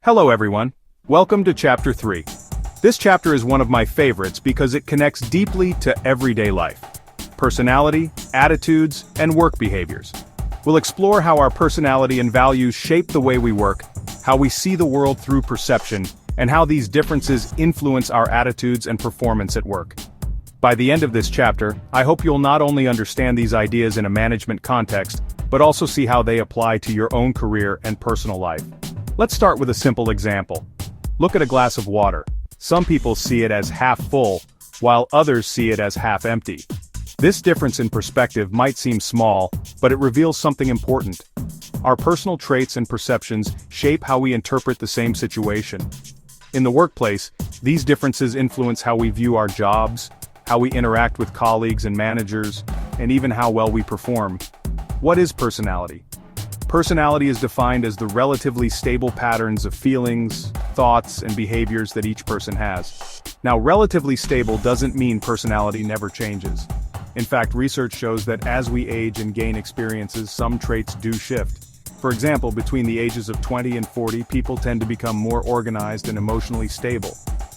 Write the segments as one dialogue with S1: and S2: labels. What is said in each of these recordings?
S1: Hello everyone. Welcome to Chapter 3. This chapter is one of my favorites because it connects deeply to everyday life. Personality, attitudes, and work behaviors. We'll explore how our personality and values shape the way we work, how we see the world through perception, and how these differences influence our attitudes and performance at work. By the end of this chapter, I hope you'll not only understand these ideas in a management context, but also see how they apply to your own career and personal life. Let's start with a simple example. Look at a glass of water. Some people see it as half full, while others see it as half empty. This difference in perspective might seem small, but it reveals something important. Our personal traits and perceptions shape how we interpret the same situation. In the workplace, these differences influence how we view our jobs, how we interact with colleagues and managers, and even how well we perform. What is personality? Personality is defined as the relatively stable patterns of feelings, thoughts, and behaviors that each person has. Now, relatively stable doesn't mean personality never changes. In fact, research shows that as we age and gain experiences, some traits do shift. For example, between the ages of 20 and 40, people tend to become more organized and emotionally stable,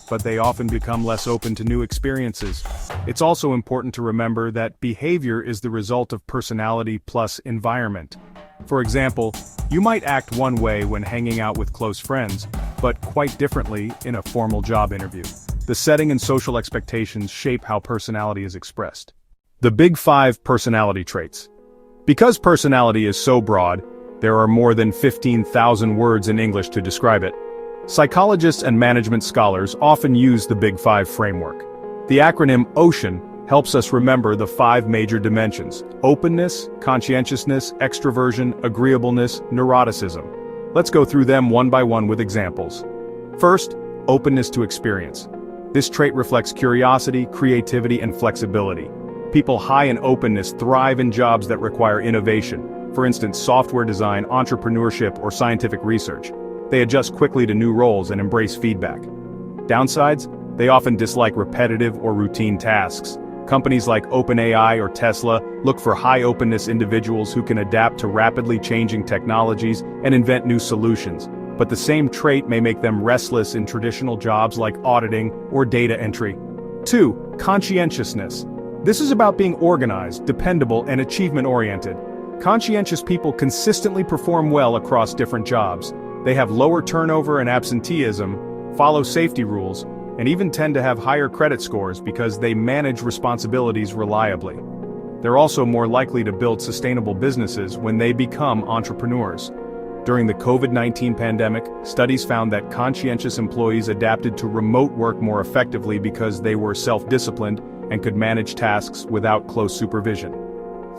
S1: but they often become less open to new experiences. It's also important to remember that behavior is the result of personality plus environment. For example, you might act one way when hanging out with close friends, but quite differently in a formal job interview. The setting and social expectations shape how personality is expressed. The Big 5 personality traits. Because personality is so broad, there are more than 15,000 words in English to describe it. Psychologists and management scholars often use the Big 5 framework. The acronym OCEAN helps us remember the 5 major dimensions: openness, conscientiousness, extraversion, agreeableness, neuroticism. Let's go through them one by one with examples. First, openness to experience. This trait reflects curiosity, creativity, and flexibility. People high in openness thrive in jobs that require innovation, for instance, software design, entrepreneurship, or scientific research. They adjust quickly to new roles and embrace feedback. Downsides? They often dislike repetitive or routine tasks. Companies like OpenAI or Tesla look for high-openness individuals who can adapt to rapidly changing technologies and invent new solutions, but the same trait may make them restless in traditional jobs like auditing or data entry. 2. Conscientiousness. This is about being organized, dependable, and achievement-oriented. Conscientious people consistently perform well across different jobs. They have lower turnover and absenteeism, follow safety rules, and even tend to have higher credit scores because they manage responsibilities reliably. They're also more likely to build sustainable businesses when they become entrepreneurs. During the COVID-19 pandemic, studies found that conscientious employees adapted to remote work more effectively because they were self-disciplined and could manage tasks without close supervision.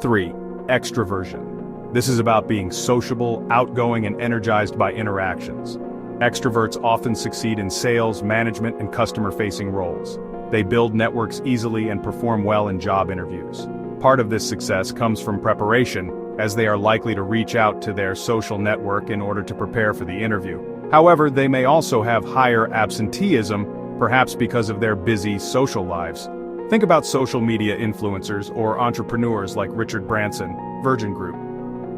S1: 3. Extraversion. This is about being sociable, outgoing, and energized by interactions. Extroverts often succeed in sales, management, and customer-facing roles. They build networks easily and perform well in job interviews. Part of this success comes from preparation, as they are likely to reach out to their social network in order to prepare for the interview. However, they may also have higher absenteeism, perhaps because of their busy social lives. Think about social media influencers or entrepreneurs like Richard Branson, Virgin Group.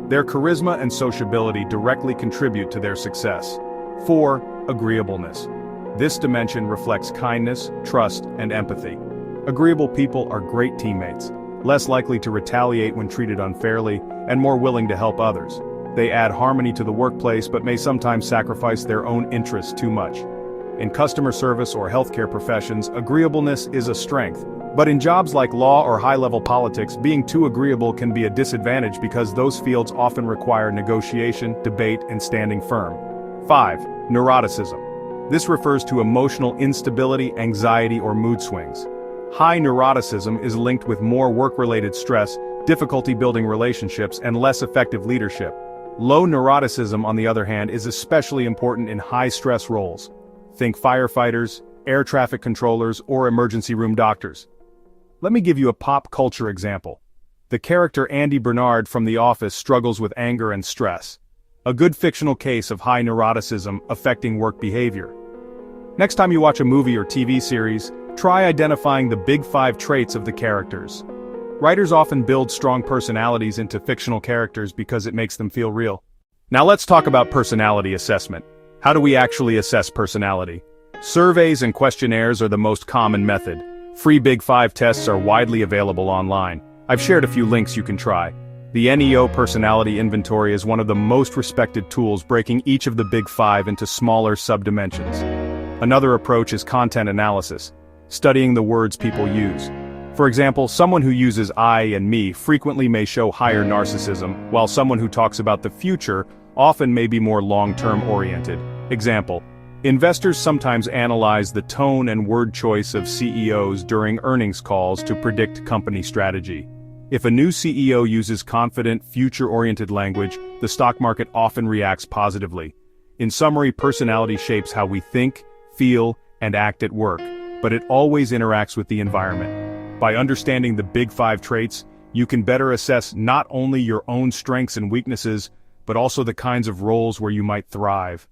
S1: Their charisma and sociability directly contribute to their success. 4. Agreeableness. This dimension reflects kindness, trust, and empathy. Agreeable people are great teammates, less likely to retaliate when treated unfairly, and more willing to help others. They add harmony to the workplace but may sometimes sacrifice their own interests too much. In customer service or healthcare professions, agreeableness is a strength. But in jobs like law or high-level politics, being too agreeable can be a disadvantage because those fields often require negotiation, debate, and standing firm. 5. Neuroticism. This refers to emotional instability, anxiety, or mood swings. High neuroticism is linked with more work-related stress, difficulty building relationships, and less effective leadership. Low neuroticism, on the other hand, is especially important in high-stress roles. Think firefighters, air traffic controllers, or emergency room doctors. Let me give you a pop culture example. The character Andy Bernard from The Office struggles with anger and stress. A good fictional case of high neuroticism affecting work behavior. Next time you watch a movie or TV series, try identifying the Big 5 traits of the characters. Writers often build strong personalities into fictional characters because it makes them feel real. Now let's talk about personality assessment. How do we actually assess personality? Surveys and questionnaires are the most common method. Free Big 5 tests are widely available online. I've shared a few links you can try. The NEO Personality Inventory is one of the most respected tools, breaking each of the Big 5 into smaller subdimensions. Another approach is content analysis, studying the words people use. For example, someone who uses I and me frequently may show higher narcissism, while someone who talks about the future often may be more long-term oriented. Example: investors sometimes analyze the tone and word choice of CEOs during earnings calls to predict company strategy. If a new CEO uses confident, future-oriented language, the stock market often reacts positively. In summary, personality shapes how we think, feel, and act at work, but it always interacts with the environment. By understanding the Big 5 traits, you can better assess not only your own strengths and weaknesses, but also the kinds of roles where you might thrive.